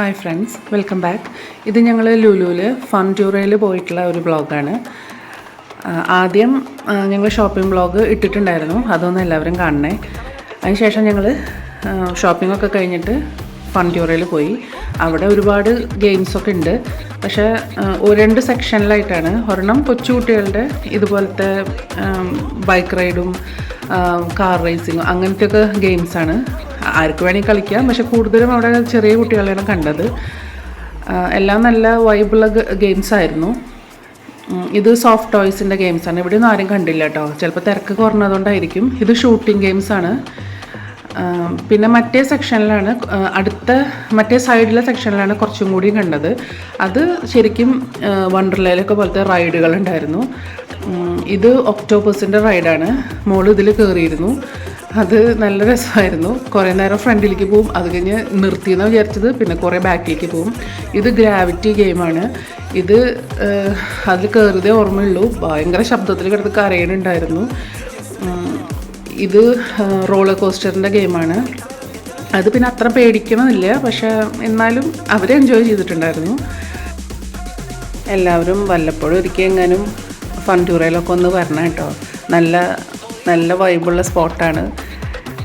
Hi friends, welcome back. ഇത് ഞങ്ങൾ ലുലുവിൽ fun ടൂറയിൽ പോയിട്ടുള്ള ഒരു വ്ളോഗാണ്. ആദ്യം ഞങ്ങൾ ഷോപ്പിംഗ് വ്ളോഗ് ഇട്ടിട്ടുണ്ടായിരുന്നു, അതൊന്നും എല്ലാവരും കാണണേ. അതിനുശേഷം ഞങ്ങൾ ഷോപ്പിംഗ് ഒക്കെ കഴിഞ്ഞിട്ട് ഫൺ ടൂറയിൽ പോയി. അവിടെ ഒരുപാട് ഗെയിംസൊക്കെ ഉണ്ട്. പക്ഷേ രണ്ട് സെക്ഷനിലായിട്ടാണ്. ഒരെണ്ണം കൊച്ചുകുട്ടികളുടെ ഇതുപോലത്തെ ബൈക്ക് റൈഡും കാർ റേസിങ്ങും അങ്ങനത്തെയൊക്കെ ഗെയിംസാണ്. ആർക്ക് വേണമെങ്കിൽ കളിക്കാം, പക്ഷെ കൂടുതലും അവിടെ ചെറിയ കുട്ടികളെയാണ് കണ്ടത്. എല്ലാം നല്ല വൈബുള്ള ഗെയിംസ് ആയിരുന്നു. ഇത് സോഫ്റ്റ് ടോയ്സിൻ്റെ ഗെയിംസാണ്. ഇവിടെയൊന്നും ആരും കണ്ടില്ല കേട്ടോ, ചിലപ്പോൾ തിരക്ക് കുറഞ്ഞതുകൊണ്ടായിരിക്കും. ഇത് ഷൂട്ടിംഗ് ഗെയിംസാണ്. പിന്നെ മറ്റേ സെക്ഷനിലാണ്, മറ്റേ സൈഡിലെ സെക്ഷനിലാണ് കുറച്ചും കൂടി കണ്ടത്. അത് ശരിക്കും വണ്ടർലയിലൊക്കെ പോലത്തെ റൈഡുകളുണ്ടായിരുന്നു. ഇത് ഒക്ടോപ്പസിൻ്റെ റൈഡാണ്. മോള് ഇതിൽ കയറിയിരുന്നു. അത് നല്ല രസമായിരുന്നു. കുറേ നേരം ഫ്രണ്ടിലേക്ക് പോവും, അത് കഴിഞ്ഞ് നിർത്തിയെന്ന് വിചാരിച്ചത്, പിന്നെ കുറേ ബാക്കിലേക്ക് പോവും. ഇത് ഗ്രാവിറ്റി ഗെയിമാണ്. ഇത് അതിൽ കയറിയതേ ഓർമ്മയുള്ളൂ. ഭയങ്കര ശബ്ദത്തിൽ കിടന്ന് കരയണുണ്ടായിരുന്നു. ഇത് റോളർ കോസ്റ്ററിൻ്റെ ഗെയിമാണ്. അത് പിന്നെ അത്ര പേടിക്കണമെന്നില്ല, പക്ഷേ എന്നാലും അവർ എൻജോയ് ചെയ്തിട്ടുണ്ടായിരുന്നു. എല്ലാവരും വല്ലപ്പോഴും ഒരിക്കൽ എങ്ങാനും ഫൺ ടൂറയിലൊക്കെ ഒന്ന് വരണം കേട്ടോ. നല്ല വൈബുള്ള സ്പോട്ടാണ്.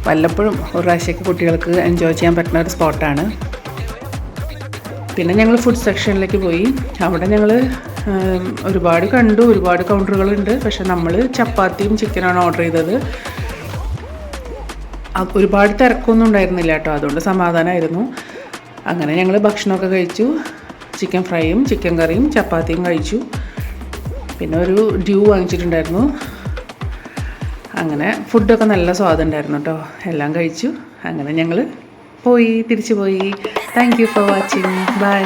വല്ലപ്പോഴും ഒരു പ്രാവശ്യമൊക്കെ കുട്ടികൾക്ക് എൻജോയ് ചെയ്യാൻ പറ്റുന്ന ഒരു സ്പോട്ടാണ്. പിന്നെ ഞങ്ങൾ ഫുഡ് സെക്ഷനിലേക്ക് പോയി. അവിടെ ഞങ്ങൾ ഒരുപാട് കണ്ടു. ഒരുപാട് കൗണ്ടറുകളുണ്ട്. പക്ഷെ നമ്മൾ ചപ്പാത്തിയും ചിക്കനാണ് ഓർഡർ ചെയ്തത്. ഒരുപാട് തിരക്കൊന്നും ഉണ്ടായിരുന്നില്ല കേട്ടോ, അതുകൊണ്ട് സമാധാനമായിരുന്നു. അങ്ങനെ ഞങ്ങൾ ഭക്ഷണമൊക്കെ കഴിച്ചു. ചിക്കൻ ഫ്രൈയും ചിക്കൻ കറിയും ചപ്പാത്തിയും കഴിച്ചു. പിന്നെ ഒരു ഡ്യൂ വാങ്ങിച്ചിട്ടുണ്ടായിരുന്നു. അങ്ങനെ ഫുഡൊക്കെ നല്ല സ്വാദുണ്ടായിരുന്നു കേട്ടോ. എല്ലാം കഴിച്ചു. അങ്ങനെ ഞങ്ങൾ തിരിച്ചു പോയി. Thank you for watching. By.